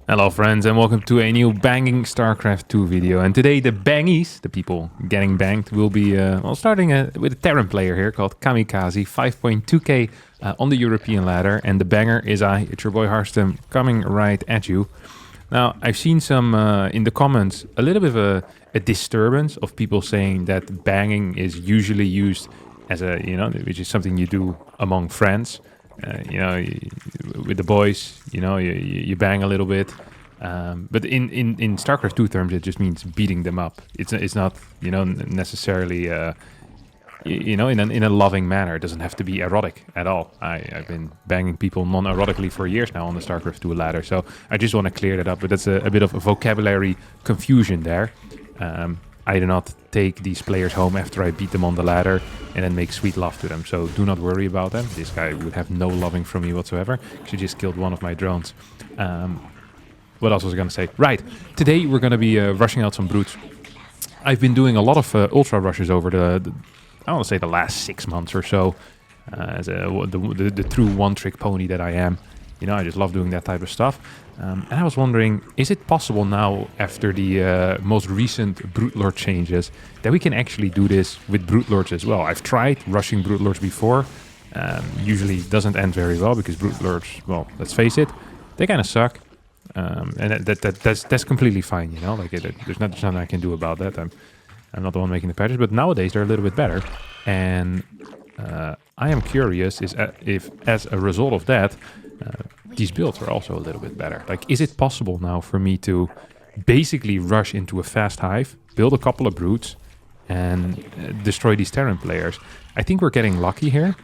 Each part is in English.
Hello friends and welcome to a new banging StarCraft 2 video. And today the bangies, the people getting banged, will be starting with a Terran player here called Kamikaze, 5.2k on the European ladder. And the banger is it's your boy Harstem, coming right at you. Now I've seen some in the comments a little bit of a disturbance of people saying that banging is usually used as which is something you do among friends. With the boys, you bang a little bit. But in StarCraft 2 terms, it just means beating them up. It's not, necessarily, in a loving manner. It doesn't have to be erotic at all. I've been banging people non-erotically for years now on the StarCraft 2 ladder. So I just want to clear that up. But that's a bit of a vocabulary confusion there. I do not take these players home after I beat them on the ladder and then make sweet love to them. So do not worry about them. This guy would have no loving from me whatsoever. She just killed one of my drones. What else was I going to say? Right. Today we're going to be rushing out some brutes. I've been doing a lot of ultra rushes over I want to say the last 6 months or so. As the true one-trick pony that I am. I just love doing that type of stuff. And I was wondering, is it possible now, after the most recent Broodlord changes, that we can actually do this with Broodlords as well? I've tried rushing Broodlords before. Usually doesn't end very well, because Broodlords, well, let's face it, they kind of suck. And that's completely fine, there's nothing I can do about that. I'm not the one making the patches, but nowadays they're a little bit better. And I am curious if as a result of that, these builds are also a little bit better. Like, is it possible now for me to basically rush into a fast hive, build a couple of brutes, and destroy these Terran players? I think we're getting lucky here,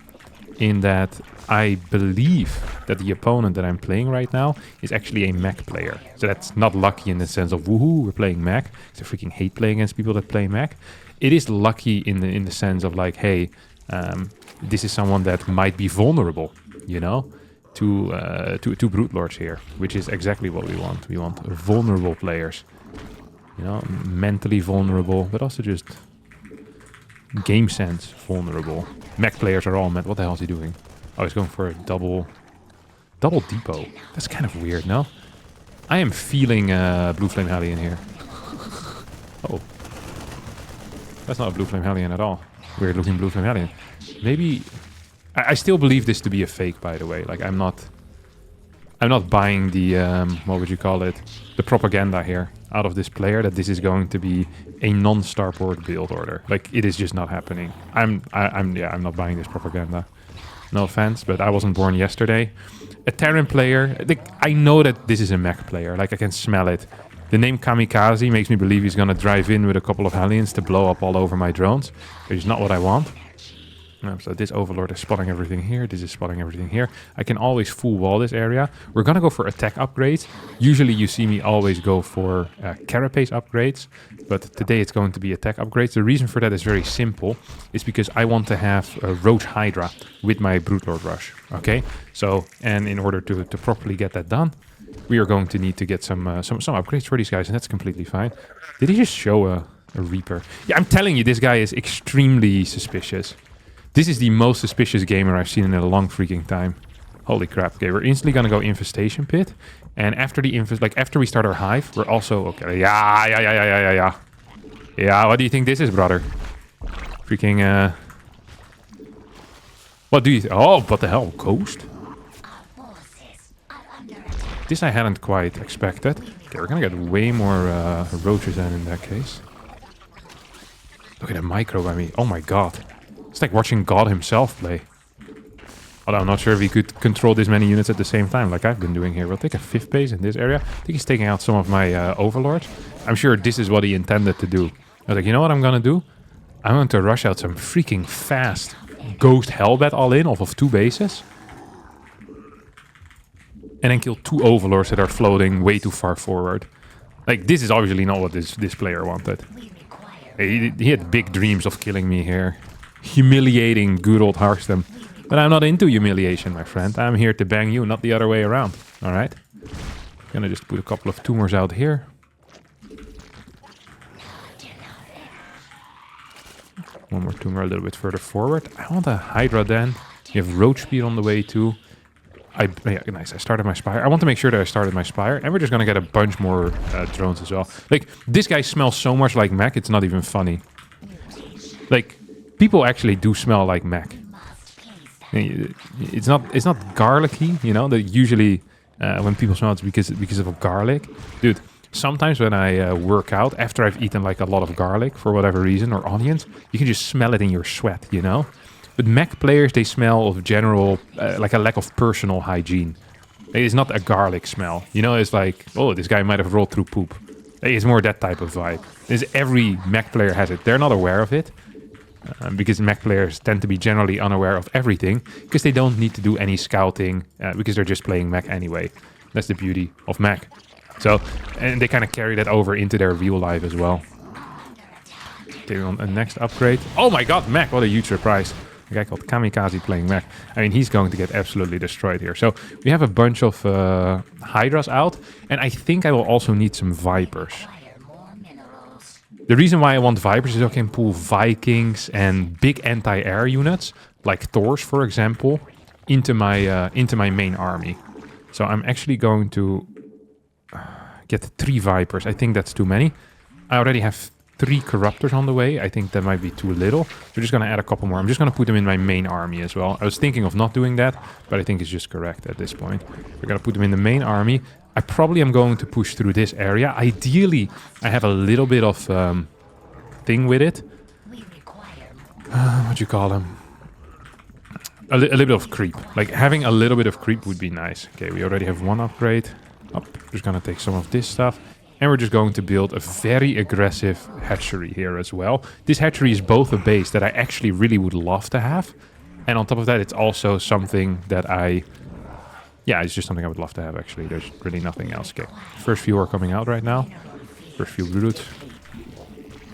in that I believe that the opponent that I'm playing right now is actually a mech player. So that's not lucky in the sense of, woohoo, we're playing mech. I freaking hate playing against people that play mech. It is lucky in the sense of, like, hey, this is someone that might be vulnerable, to Broodlords here, which is exactly what we want. We want vulnerable players, mentally vulnerable, but also just game sense vulnerable. Mech players are all meant. What the hell is he doing? Oh, he's going for a double depot. That's kind of weird, no? I am feeling Blue Flame Hellion here. Oh, that's not a Blue Flame Hellion at all. Weird looking Blue Flame Hellion. Maybe. I still believe this to be a fake, by the way. Like, I'm not buying the what would you call it? The propaganda here out of this player that this is going to be a non-starport build order. Like, it is just not happening. I'm not buying this propaganda. No offense, but I wasn't born yesterday. A Terran player, I know that this is a mech player. Like, I can smell it. The name Kamikaze makes me believe he's gonna drive in with a couple of Hellions to blow up all over my drones, which is not what I want. So this Overlord is spotting everything here. This is spotting everything here. I can always full wall this area. We're going to go for attack upgrades. Usually you see me always go for carapace upgrades. But today it's going to be attack upgrades. The reason for that is very simple. It's because I want to have a Roach Hydra with my Broodlord rush. Okay? So, and in order to properly get that done, we are going to need to get some upgrades for these guys. And that's completely fine. Did he just show a Reaper? Yeah, I'm telling you, this guy is extremely suspicious. This is the most suspicious gamer I've seen in a long freaking time. Holy crap. Okay, we're instantly gonna go Infestation Pit. And after the after we start our hive, we're also... Okay, yeah. Yeah, what do you think this is, brother? Freaking, What do you... Oh, what the hell? Ghost? This I hadn't quite expected. Okay, we're gonna get way more roaches than in that case. Look at that micro by me. Oh my god. It's like watching God himself play. Although I'm not sure if he could control this many units at the same time, like I've been doing here. We'll take a 5th base in this area. I think he's taking out some of my overlords. I'm sure this is what he intended to do. I was like, you know what I'm gonna do? I'm going to rush out some freaking fast Ghost Hellbat all-in off of 2 bases. And then kill 2 overlords that are floating way too far forward. Like, this is obviously not what this player wanted. He had big dreams of killing me here. Humiliating good old Harstem. But I'm not into humiliation, my friend. I'm here to bang you, not the other way around. Alright? Gonna just put a couple of tumors out here. One more tumor a little bit further forward. I want a Hydra then. You have Roach Speed on the way too. Yeah, nice. I started my Spire. I want to make sure that I started my Spire. And we're just going to get a bunch more drones as well. Like, this guy smells so much like mech, it's not even funny. Like, people actually do smell like mech. It's not garlicky, you know? That usually when people smell it's because of a garlic. Dude, sometimes when I work out, after I've eaten like a lot of garlic for whatever reason, or onions, you can just smell it in your sweat, you know? But mech players, they smell of general, like a lack of personal hygiene. It's not a garlic smell. You know, it's like, oh, this guy might have rolled through poop. It's more that type of vibe. Every mech player has it. They're not aware of it. Because mech players tend to be generally unaware of everything. Because they don't need to do any scouting. Because they're just playing mech anyway. That's the beauty of mech. So, and they kind of carry that over into their real life as well. Okay, on a next upgrade. Oh my god, mech, what a huge surprise. A guy called Kamikaze playing mech. I mean, he's going to get absolutely destroyed here. So we have a bunch of Hydras out. And I think I will also need some Vipers. The reason why I want Vipers is I can pull Vikings and big anti-air units, like Thors, for example, into my main army. So I'm actually going to get 3 Vipers. I think that's too many. I already have 3 Corruptors on the way. I think that might be too little. We're just going to add a couple more. I'm just going to put them in my main army as well. I was thinking of not doing that, but I think it's just correct at this point. We're going to put them in the main army. I probably am going to push through this area. Ideally, I have a little bit of thing with it. What do you call them? A little bit of creep. Like, having a little bit of creep would be nice. Okay, we already have 1 upgrade. Oh, just going to take some of this stuff. And we're just going to build a very aggressive hatchery here as well. This hatchery is both a base that I actually really would love to have. And on top of that, it's also something that yeah, it's just something I would love to have, actually. There's really nothing else. Okay, first few are coming out right now. First few brutes.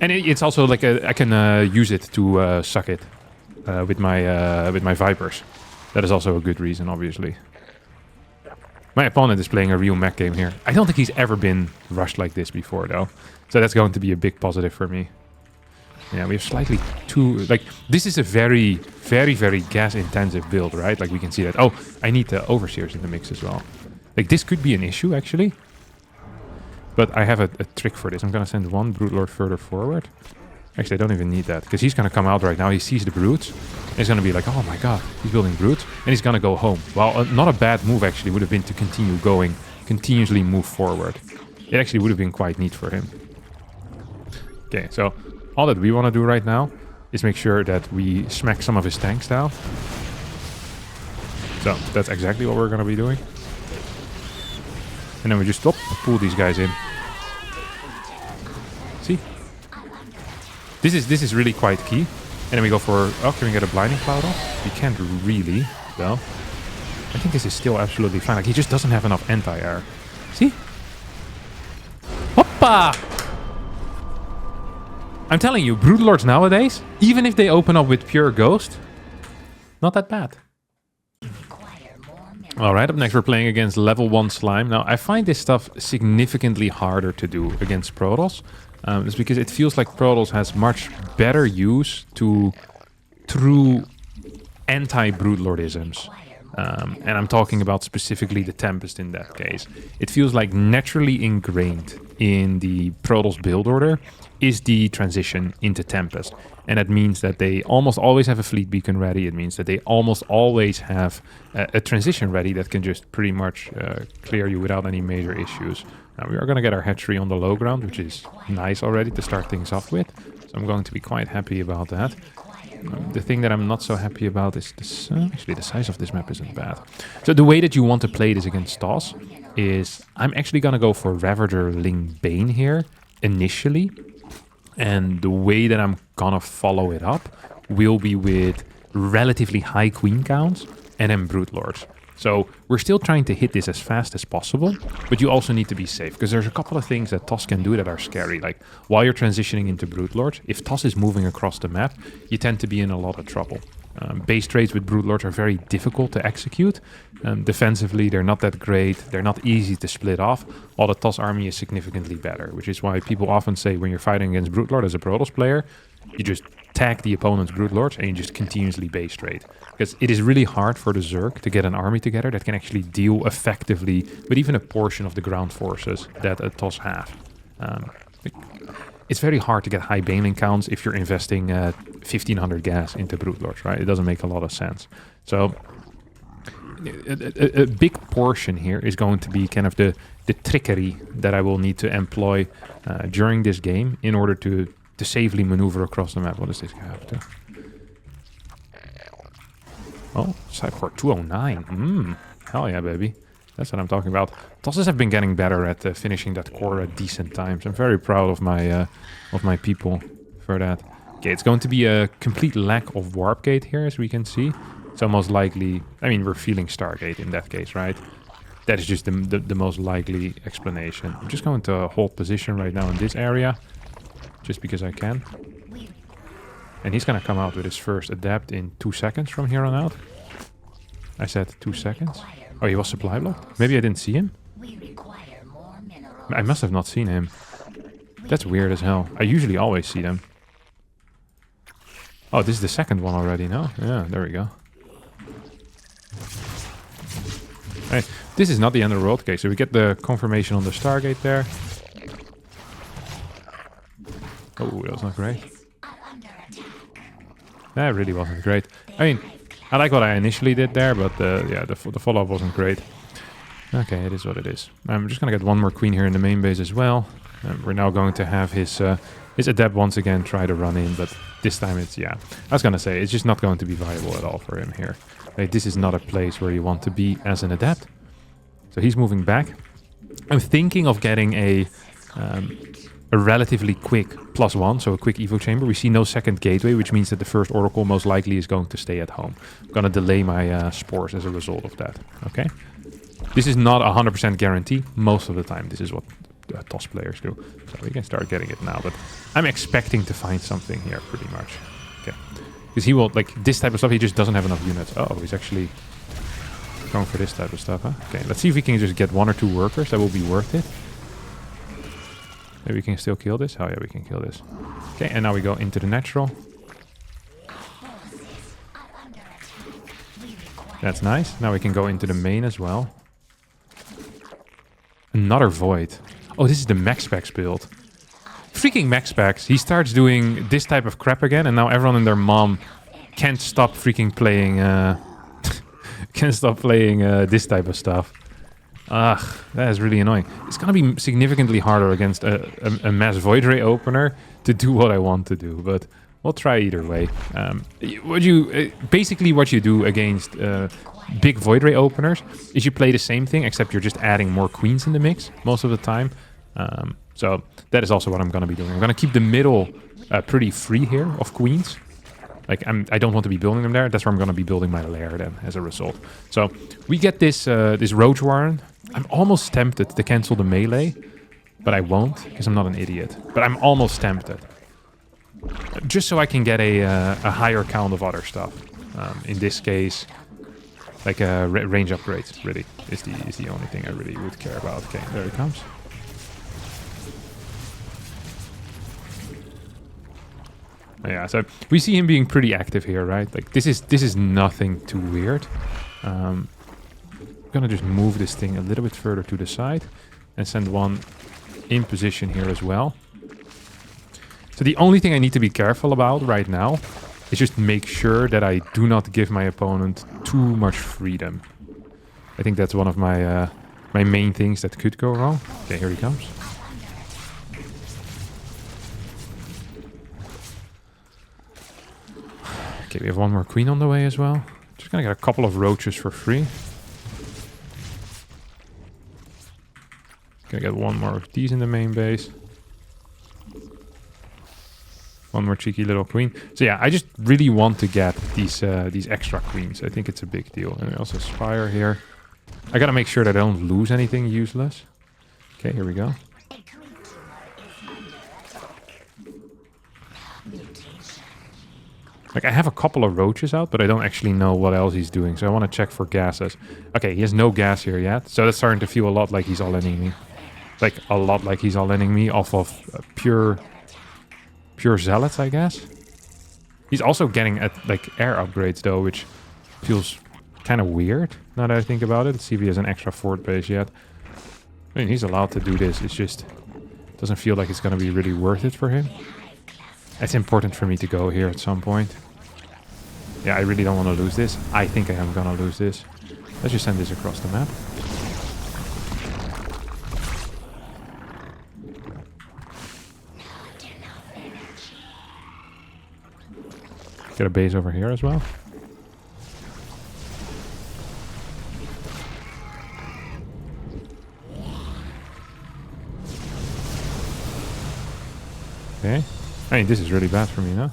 And it's also like I can use it to suck it with my Vipers. That is also a good reason, obviously. My opponent is playing a real mech game here. I don't think he's ever been rushed like this before, though. So that's going to be a big positive for me. Yeah, we have slightly too... Like, this is a very, very, very gas-intensive build, right? Like, we can see that. Oh, I need the Overseers in the mix as well. Like, this could be an issue, actually. But I have a trick for this. I'm going to send 1 Broodlord further forward. Actually, I don't even need that. Because he's going to come out right now. He sees the brutes. And he's going to be like, oh my god, he's building brutes. And he's going to go home. Well, not a bad move, actually, would have been to continue going. Continuously move forward. It actually would have been quite neat for him. Okay, so... all that we want to do right now is make sure that we smack some of his tanks down. So that's exactly what we're going to be doing. And then we just pull these guys in. See? This is really quite key. And then we go for... oh, can we get a blinding cloud off? We can't really, though. I think this is still absolutely fine. Like, he just doesn't have enough anti-air. See? Hoppa! I'm telling you, Broodlords nowadays, even if they open up with pure Ghost, not that bad. Alright, up next we're playing against level 1 Slime. Now, I find this stuff significantly harder to do against Protoss. It's because it feels like Protoss has much better use to true anti-Broodlordisms. And I'm talking about specifically the Tempest in that case. It feels like naturally ingrained in the Protoss build order is the transition into Tempest. And that means that they almost always have a fleet beacon ready. It means that they almost always have a transition ready that can just pretty much clear you without any major issues. Now we are going to get our hatchery on the low ground, which is nice already to start things off with. So I'm going to be quite happy about that. The thing that I'm not so happy about is this, actually the size of this map isn't bad. So the way that you want to play this against Toss is I'm actually going to go for Ravager Ling Bane here initially. And the way that I'm going to follow it up will be with relatively high queen counts and then Broodlords. So we're still trying to hit this as fast as possible, but you also need to be safe, because there's a couple of things that Toss can do that are scary. Like, while you're transitioning into Broodlords, if Toss is moving across the map, you tend to be in a lot of trouble. Base trades with Broodlords are very difficult to execute. Defensively, they're not that great. They're not easy to split off. While the Toss army is significantly better, which is why people often say when you're fighting against Broodlord as a Protoss player, you just attack the opponent's Broodlords and you just continuously base trade. Because it is really hard for the Zerg to get an army together that can actually deal effectively with even a portion of the ground forces that a TOS have. It's very hard to get high baneling counts if you're investing 1500 gas into Broodlords, right? It doesn't make a lot of sense. So a big portion here is going to be kind of the trickery that I will need to employ during this game in order to safely maneuver across the map. What does this guy have to? Oh, side port 209. Hell yeah, baby. That's what I'm talking about. TOSes have been getting better at finishing that core at decent times. I'm very proud of my people for that. Okay, it's going to be a complete lack of warp gate here, as we can see. So most likely, I mean, we're feeling stargate in that case, right? That is just the most likely explanation. I'm just going to hold position right now in this area, just because I can. And he's going to come out with his first adept in 2 seconds from here on out. I said 2 seconds. Oh, he was supply blocked? Maybe I didn't see him? I must have not seen him. That's weird as hell. I usually always see them. Oh, this is the second one already, no? Yeah, there we go. Hey, this is not the end of the world. Okay, so we get the confirmation on the stargate there. Oh, that was not great. That really wasn't great. I mean, I like what I initially did there, but yeah, the follow-up wasn't great. Okay, it is what it is. I'm just going to get one more queen here in the main base as well. We're now going to have his adept once again try to run in, but this time it's, yeah. I was going to say, it's just not going to be viable at all for him here. Like, this is not a place where you want to be as an adept. So he's moving back. I'm thinking of getting a relatively quick +1, so a quick evo chamber. We see no second gateway, which means that the first oracle most likely is going to stay at home. I'm going to delay my spores as a result of that. Okay. This is not a 100% guarantee. Most of the time, this is what TOS players do. So we can start getting it now, but I'm expecting to find something here pretty much. Okay. Because he will, like, this type of stuff, he just doesn't have enough units. Oh, he's actually going for this type of stuff, huh? Okay, let's see if we can just get 1 or 2 workers. That will be worth it. Maybe we can still kill this. Oh yeah, we can kill this. Okay, and now we go into the natural. That's nice. Now we can go into the main as well. Another void. Oh, this is the max specs build. Freaking max specs. He starts doing this type of crap again, and now everyone and their mom can't stop freaking playing. Can't stop playing this type of stuff. Ugh, that is really annoying. It's gonna be significantly harder against a mass void ray opener to do what I want to do, but we'll try either way. Basically what you do against big void ray openers is you play the same thing, except you're just adding more queens in the mix most of the time. So that is also what I'm gonna be doing. I'm gonna keep the middle pretty free here of queens. Like, I don't want to be building them there. That's where I'm going to be building my lair then, as a result. So we get this this Roach Warren. I'm almost tempted to cancel the melee, but I won't, because I'm not an idiot. But I'm almost tempted. Just so I can get a higher count of other stuff. In this case, like range upgrades, really, is the only thing I really would care about. Okay, there it comes. Yeah, so we see him being pretty active here, right? Like, this is nothing too weird. I'm gonna just move this thing a little bit further to the side and send one in position here as well. So the only thing I need to be careful about right now is just make sure that I do not give my opponent too much freedom. I think that's one of my my main things that could go wrong. Okay, here he comes. Okay, we have one more queen on the way as well. Just gonna get a couple of roaches for free. Gonna get one more of these in the main base. One more cheeky little queen. So yeah, I just really want to get these extra queens. I think it's a big deal. And we also spire here. I gotta make sure that I don't lose anything useless. Okay, here we go. Like, I have a couple of roaches out, but I don't actually know what else he's doing. So I want to check for gases. Okay, he has no gas here yet. So that's starting to feel a lot like he's all-inning me. Like, a lot like he's all-inning me off of pure zealots, I guess. He's also getting at like air upgrades though, which feels kind of weird now that I think about it. Let's see if he has an extra fort base yet. I mean, he's allowed to do this. It's just doesn't feel like it's going to be really worth it for him. It's important for me to go here at some point. Yeah, I really don't want to lose this. I think I am going to lose this. Let's just send this across the map. Get a base over here as well. Okay. I mean, this is really bad for me, no?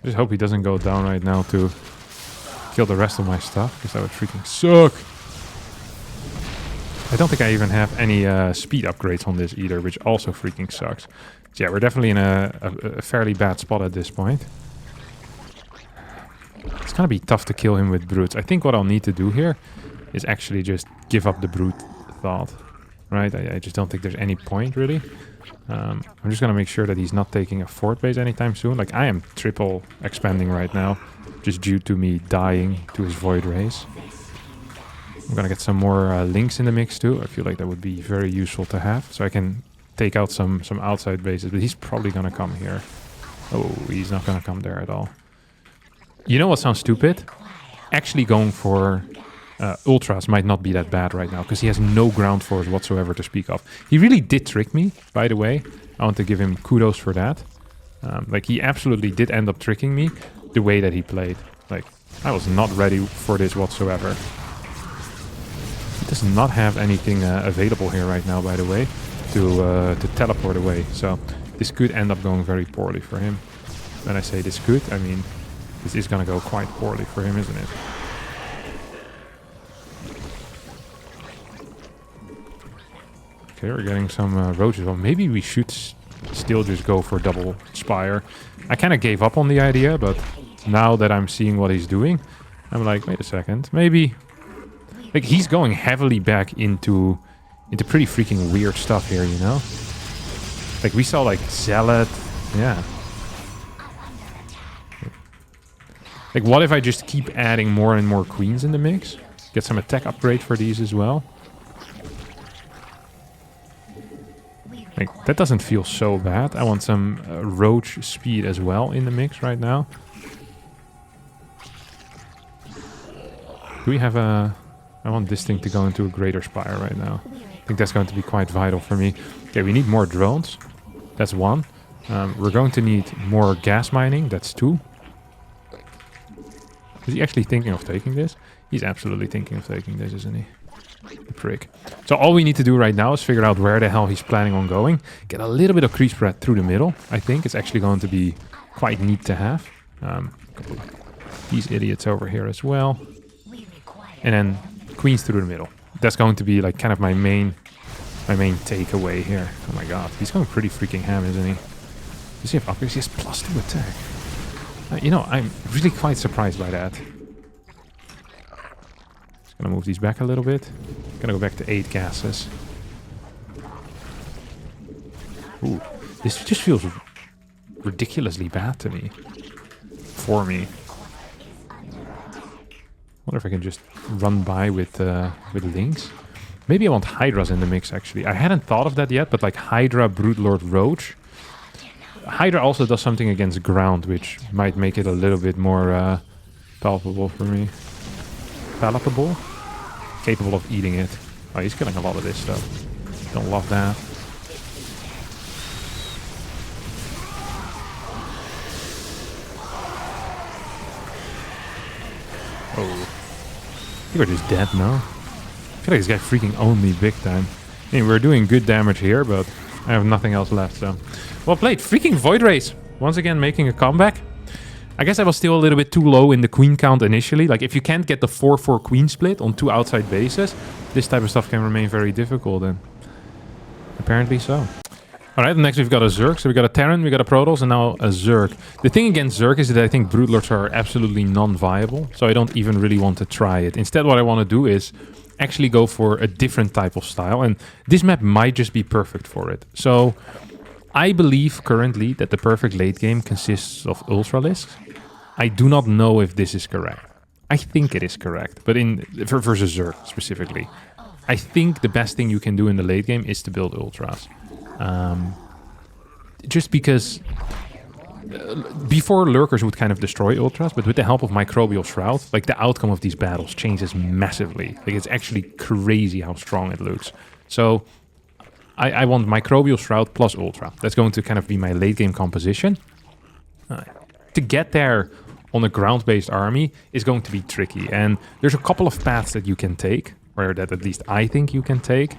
Just hope he doesn't go down right now to kill the rest of my stuff, because that would freaking suck. I don't think I even have any speed upgrades on this either, which also freaking sucks. So yeah, we're definitely in a fairly bad spot at this point. It's gonna be tough to kill him with brutes. I think what I'll need to do here is actually just give up the brute thought, right? I just don't think there's any point really. I'm just gonna make sure that he's not taking a fort base anytime soon. Like, I am triple expanding right now, just due to me dying to his void rays. I'm gonna get some more links in the mix too. I feel like that would be very useful to have, so I can take out some outside bases. But he's probably gonna come here. Oh, he's not gonna come there at all. You know what sounds stupid? Actually going for ultras might not be that bad right now, because he has no ground force whatsoever to speak of. He really did trick me, by the way. I want to give him kudos for that. Like, he absolutely did end up tricking me the way that he played. Like, I was not ready for this whatsoever. He does not have anything available here right now, by the way, to teleport away. So this could end up going very poorly for him. When I say this could, I mean this is going to go quite poorly for him, isn't it? Okay, we're getting some roaches. Well, maybe we should still just go for double spire. I kind of gave up on the idea, but now that I'm seeing what he's doing, I'm like, wait a second, maybe... Like, he's going heavily back into pretty freaking weird stuff here, you know? Like, we saw, like, Zealot, yeah. Like, what if I just keep adding more and more queens in the mix? Get some attack upgrade for these as well. Like, that doesn't feel so bad. I want some roach speed as well in the mix right now. Do we have a... I want this thing to go into a greater spire right now. I think that's going to be quite vital for me. Okay, we need more drones. That's one. We're going to need more gas mining. That's two. Is he actually thinking of taking this? He's absolutely thinking of taking this, isn't he? The prick. So all we need to do right now is figure out where the hell he's planning on going. Get a little bit of creep spread through the middle. I think it's actually going to be quite neat to have. These idiots over here as well. And then queens through the middle. That's going to be like kind of my main takeaway here. Oh my god, he's going pretty freaking ham, isn't he? Does he have upgrades? He has +2 attack. You know, I'm really quite surprised by that. Just gonna move these back a little bit. Gonna go back to 8 gases. Ooh, this just feels ridiculously bad to me. For me. Wonder if I can just run by with links. Maybe I want Hydras in the mix, actually. I hadn't thought of that yet, but like Hydra, Broodlord, Roach. Hydra also does something against ground, which might make it a little bit more palpable for me. Palatable? Capable of eating it. Oh, he's killing a lot of this stuff. Don't love that. Oh. I think we're just dead now. I feel like this guy freaking owned me big time. I mean, we're doing good damage here, but I have nothing else left, so... Well played. Freaking Void Rays. Once again, making a comeback. I guess I was still a little bit too low in the queen count initially. Like, if you can't get the 4-4 queen split on 2 outside bases, this type of stuff can remain very difficult, and apparently so. All right, next we've got a Zerg. So we got a Terran, we got a Protoss, and now a Zerg. The thing against Zerg is that I think Broodlords are absolutely non-viable, so I don't even really want to try it. Instead, what I want to do is actually go for a different type of style, and this map might just be perfect for it. So I believe currently that the perfect late game consists of Ultralisks. I do not know if this is correct. I think it is correct, but versus Zerg specifically. I think the best thing you can do in the late game is to build Ultras. Just because before Lurkers would kind of destroy Ultras, but with the help of Microbial Shroud, like the outcome of these battles changes massively. Like it's actually crazy how strong it looks. So I want Microbial Shroud plus Ultra. That's going to kind of be my late game composition. To get there on a ground-based army is going to be tricky. And there's a couple of paths that you can take, or that at least I think you can take.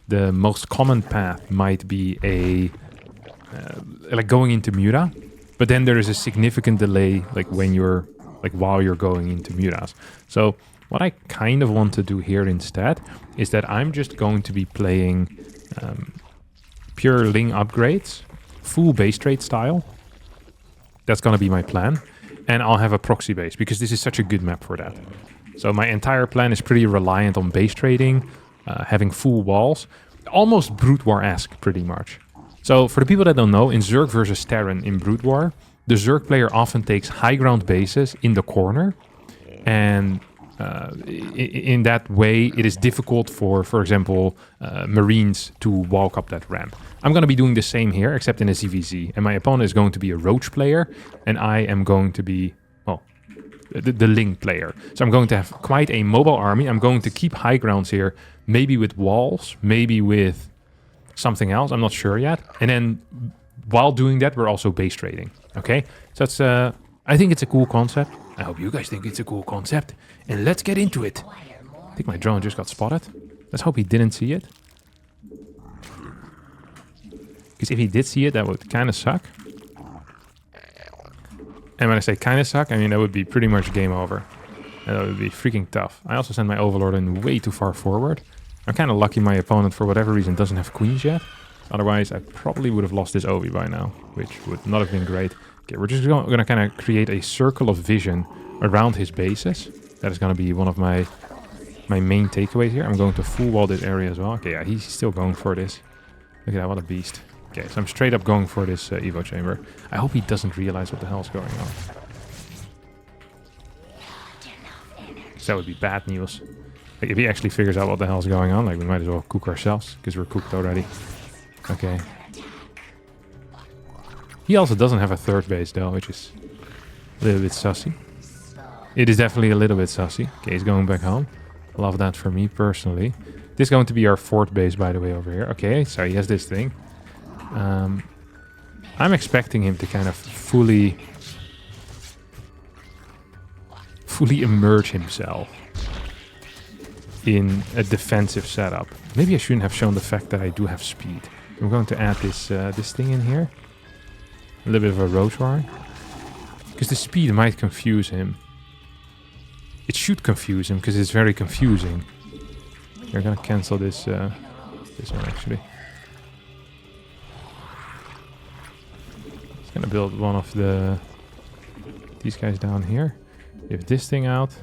The most common path might be like going into Muta, but then there is a significant delay, like while you're going into Mutas. So what I kind of want to do here instead is that I'm just going to be playing pure Ling upgrades, full base trade style. That's going to be my plan, and I'll have a proxy base because this is such a good map for that. So my entire plan is pretty reliant on base trading, having full walls, almost Brood War-esque pretty much. So for the people that don't know, in Zerg versus Terran in Brood War, the Zerg player often takes high ground bases in the corner, and in that way it is difficult for example, Marines to walk up that ramp. I'm going to be doing the same here, except in a ZVZ, and my opponent is going to be a Roach player, and I am going to be, well, the Ling player. So I'm going to have quite a mobile army. I'm going to keep high grounds here, maybe with walls, maybe with something else, I'm not sure yet. And then while doing that, we're also base trading. Okay, so that's I think it's a cool concept. I hope you guys think it's a cool concept, and let's get into it. I think my drone just got spotted. Let's hope he didn't see it, because if he did see it, that would kind of suck. And when I say kind of suck, I mean that would be pretty much game over. And that would be freaking tough. I also sent my Overlord in way too far forward. I'm kind of lucky my opponent, for whatever reason, doesn't have queens yet. Otherwise, I probably would have lost this Ovi by now, which would not have been great. Okay, we're just going to kind of create a circle of vision around his bases. That is going to be one of my main takeaways here. I'm going to full wall this area as well. Okay, yeah, he's still going for this. Look at that, what a beast. Okay, so I'm straight up going for this Evo chamber. I hope he doesn't realize what the hell's going on. So that would be bad news. Like, if he actually figures out what the hell's going on, like, we might as well cook ourselves, because we're cooked already. Okay. He also doesn't have a third base, though, which is a little bit sussy. It is definitely a little bit sussy. Okay, he's going back home. Love that for me, personally. This is going to be our fourth base, by the way, over here. Okay, so he has this thing. I'm expecting him to kind of fully immerse himself in a defensive setup. Maybe I shouldn't have shown the fact that I do have speed. I'm going to add this this thing in here. A little bit of a Roach War. Because the speed might confuse him. It should confuse him, because it's very confusing. We're going to cancel this this one, actually. Just going to build one of these guys down here. Give this thing out.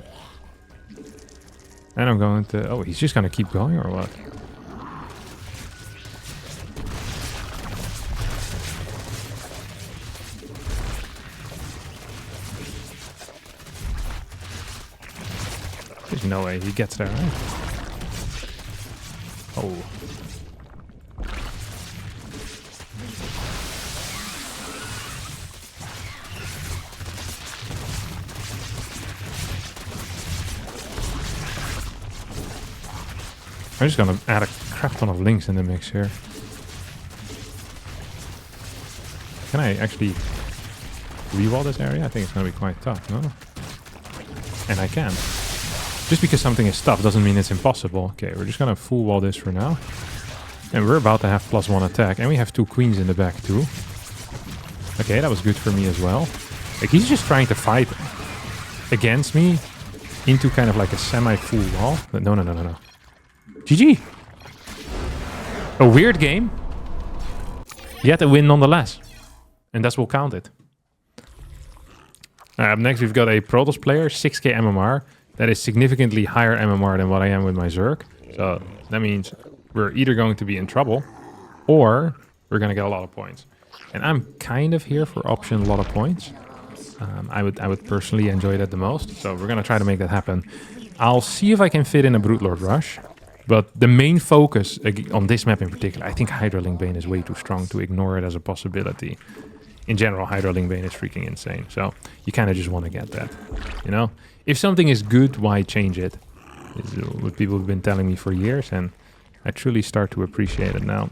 And I'm going to... Oh, he's just going to keep going, or what? There's no way he gets there, right? Oh. I'm just gonna add a crap ton of links in the mix here. Can I actually re-wall this area? I think it's gonna be quite tough, no? And I can. Just because something is tough doesn't mean it's impossible. Okay, we're just gonna full wall this for now. And we're about to have +1 attack. And we have 2 queens in the back too. Okay, that was good for me as well. Like, he's just trying to fight against me into kind of like a semi-full wall. But no. GG! A weird game. you had to win nonetheless. And that's what counted. Up next, we've got a Protoss player, 6k MMR. That is significantly higher MMR than what I am with my Zerg. So that means we're either going to be in trouble or we're going to get a lot of points. And I'm kind of here for option a lot of points. I would personally enjoy that the most. So we're going to try to make that happen. I'll see if I can fit in a Broodlord rush. But the main focus on this map in particular, I think Hydralink Bane is way too strong to ignore it as a possibility. In general, Hydralink Bane is freaking insane. So you kind of just want to get that, you know? If something is good, why change it? This is what people have been telling me for years, and I truly start to appreciate it now.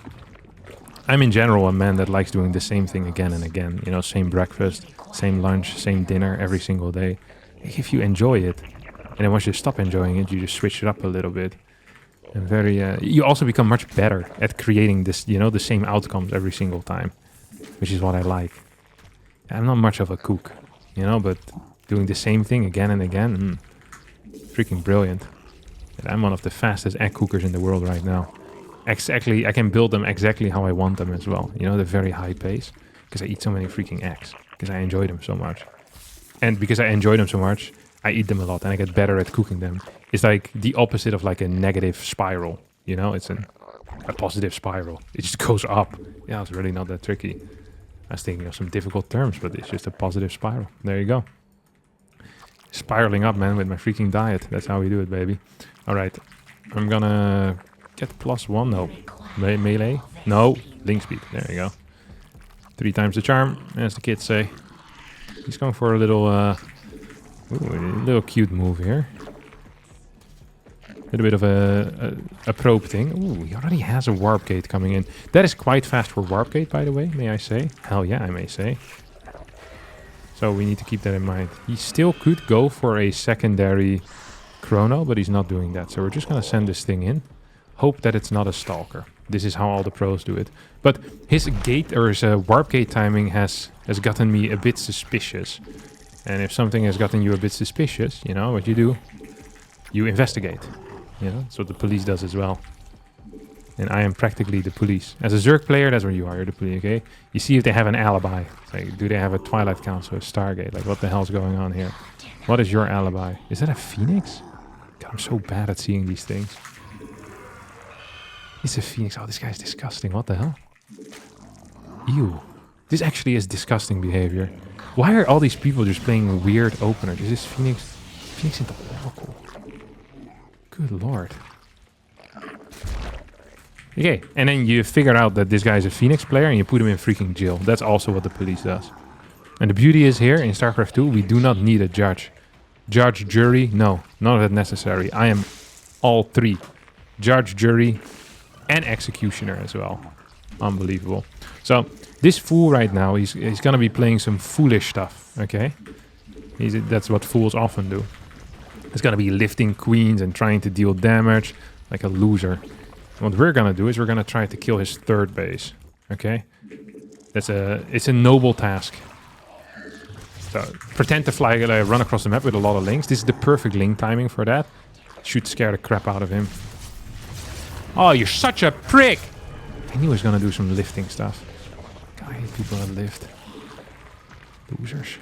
I'm in general a man that likes doing the same thing again and again. You know, same breakfast, same lunch, same dinner every single day. If you enjoy it, and then once you stop enjoying it, you just switch it up a little bit. And you also become much better at creating this, you know, the same outcomes every single time, which is what I like. I'm not much of a cook, you know, but doing the same thing again and again, freaking brilliant. And I'm one of the fastest egg cookers in the world right now. Exactly, I can build them exactly how I want them as well. You know, the very high pace, because I eat so many freaking eggs, because I enjoy them so much. And because I enjoy them so much, I eat them a lot and I get better at cooking them. It's like the opposite of like a negative spiral, you know, it's a positive spiral. It just goes up. Yeah, it's really not that tricky. I was thinking of some difficult terms, but it's just a positive spiral. There you go. Spiraling up, man, with my freaking diet. That's how we do it, baby. All right. I'm gonna get +1. No. Melee? No. Link speed. There you go. 3 times the charm, as the kids say. He's going for a little cute move here. A little bit of a probe thing. Ooh, he already has a warp gate coming in. That is quite fast for warp gate, by the way, may I say. Hell yeah, I may say. So we need to keep that in mind. He still could go for a secondary chrono, but he's not doing that. So we're just going to send this thing in. Hope that it's not a stalker. This is how all the pros do it. But his gate, or his warp gate timing has gotten me a bit suspicious. And if something has gotten you a bit suspicious, you know what you do? You investigate. You know, that's what the police does as well. And I am practically the police. As a Zerg player, that's what you are. You're the police, okay? You see if they have an alibi. Like, do they have a Twilight Council or Stargate? Like, what the hell's going on here? What is your alibi? Is that a Phoenix? God, I'm so bad at seeing these things. It's a Phoenix. Oh, this guy's disgusting. What the hell? Ew. This actually is disgusting behavior. Why are all these people just playing weird openers? Is this Phoenix? Phoenix into Oracle. Good lord. Okay, and then you figure out that this guy is a Phoenix player and you put him in freaking jail. That's also what the police does. And the beauty is here in StarCraft 2, we do not need a judge. Judge, jury, no, none of that necessary. I am all 3. Judge, jury, and executioner as well. Unbelievable. So this fool right now, he's gonna be playing some foolish stuff, okay? That's what fools often do. He's gonna be lifting queens and trying to deal damage like a loser. What we're gonna do is we're gonna try to kill his 3rd base, okay? It's a noble task. So pretend to fly, run across the map with a lot of links. This is the perfect link timing for that. Should scare the crap out of him. Oh, you're such a prick! I knew he was gonna do some lifting stuff. God, I hate people that lift. Losers.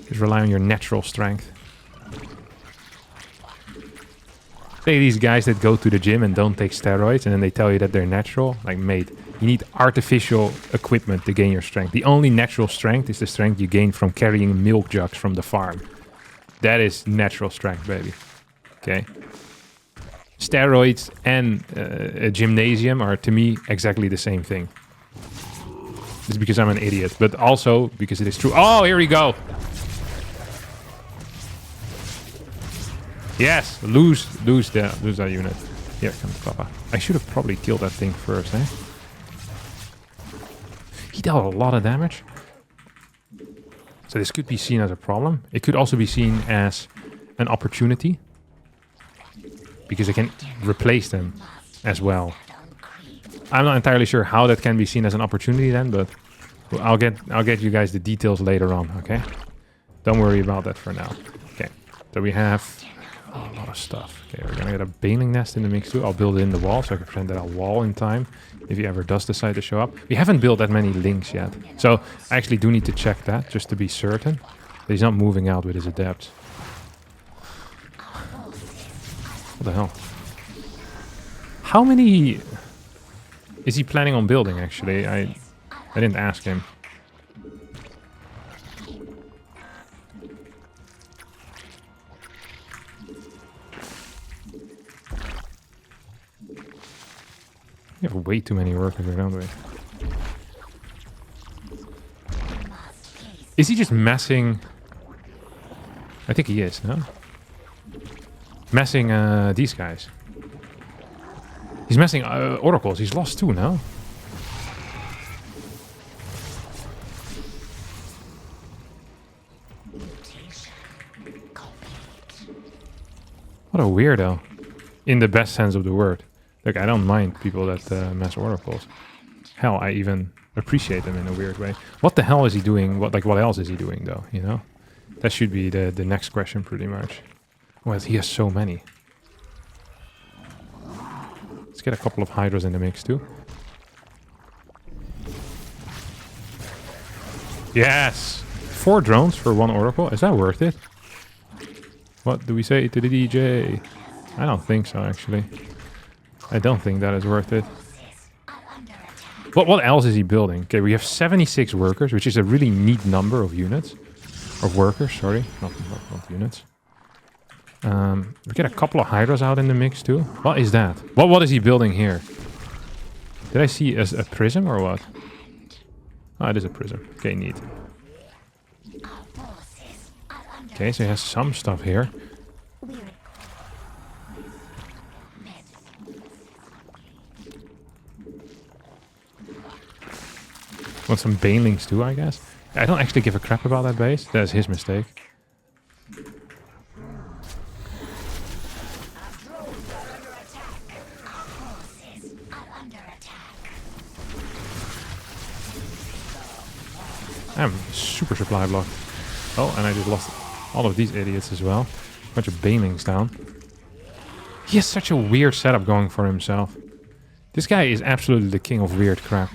Just rely on your natural strength. Say these guys that go to the gym and don't take steroids and then they tell you that they're natural. Like, mate, you need artificial equipment to gain your strength. The only natural strength is the strength you gain from carrying milk jugs from the farm. That is natural strength, baby. Okay? Steroids and a gymnasium are, to me, exactly the same thing. It's because I'm an idiot, but also because it is true. Oh, here we go! Yes, lose that unit. Here comes Papa. I should have probably killed that thing first, eh? He dealt a lot of damage. So this could be seen as a problem. It could also be seen as an opportunity, because I can replace them as well. I'm not entirely sure how that can be seen as an opportunity then, but I'll get you guys the details later on, okay? Don't worry about that for now. Okay, so we have... Oh, a lot of stuff. Okay, we're gonna get a baling nest in the mix too. I'll build it in the wall so I can present that wall in time if he ever does decide to show up. We haven't built that many links yet, so I actually do need to check that just to be certain that he's not moving out with his adepts. What the hell? How many is he planning on building, actually? I didn't ask him. We have way too many workers here, don't we? Is he just messing? I think he is, no? Messing these guys. He's messing oracles. He's lost two now. What a weirdo. In the best sense of the word. Look, I don't mind people that mess oracles. Hell, I even appreciate them in a weird way. What the hell is he doing? What else is he doing, though? You know, that should be the next question, pretty much. Well, he has so many. Let's get a couple of hydras in the mix too. Yes, 4 drones for 1 oracle. Is that worth it? What do we say to the DJ? I don't think so, actually. I don't think that is worth it. What else is he building? Okay, we have 76 workers, which is a really neat number of units. Of workers, sorry. Not units. We get a couple of hydras out in the mix too. What is that? What is he building here? Did I see a prism or what? Oh, it is a prism. Okay, neat. Okay, so he has some stuff here. Want some banelings too, I guess. I don't actually give a crap about that base. That's his mistake. I'm super supply blocked. Oh, and I just lost all of these idiots as well. Bunch of banelings down. He has such a weird setup going for himself. This guy is absolutely the king of weird crap.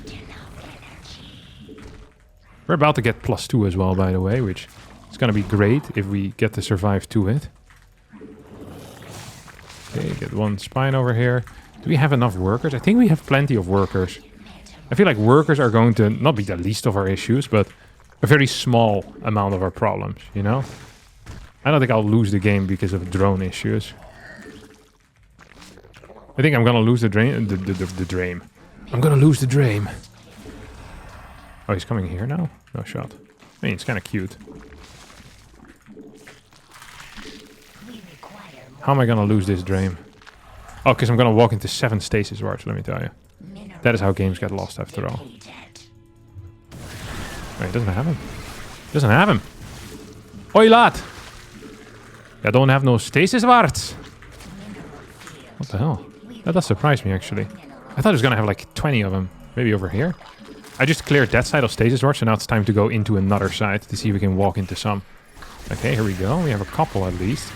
We're about to get +2 as well, by the way, which is going to be great if we get to survive to it. Okay, get 1 spine over here. Do we have enough workers? I think we have plenty of workers. I feel like workers are going to not be the least of our issues, but a very small amount of our problems, you know? I don't think I'll lose the game because of drone issues. I think I'm going to lose the drain. The drain. I'm going to lose the drain. Oh, he's coming here now? No shot. I mean, it's kind of cute. How am I going to lose this drain? Oh, because I'm going to walk into 7 stasis wards, let me tell you. That is how games get lost after all. Wait, doesn't have him. Doesn't have him. Oi, lad! I don't have no stasis wards. What the hell? That does surprise me, actually. I thought it was going to have like 20 of them. Maybe over here? I just cleared that side of stasis wards, so now it's time to go into another side to see if we can walk into some. Okay, here we go. We have a couple at least.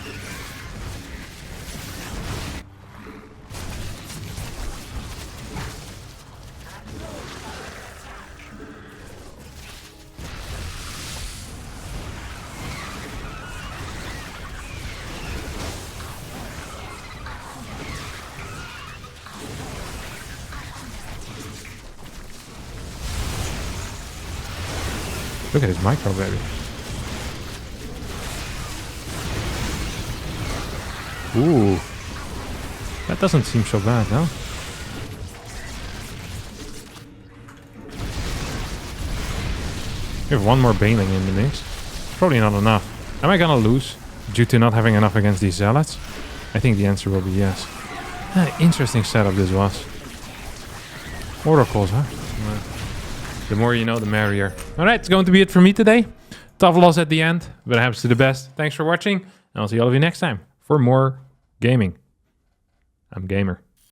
Look at his micro, baby. Ooh. That doesn't seem so bad, no? We have 1 more baneling in the mix. Probably not enough. Am I gonna lose due to not having enough against these zealots? I think the answer will be yes. Interesting setup this was. Oracles, huh? The more you know, the merrier. Alright, it's going to be it for me today. Tough loss at the end, but it happens to the best. Thanks for watching, and I'll see all of you next time for more gaming. I'm Gamer.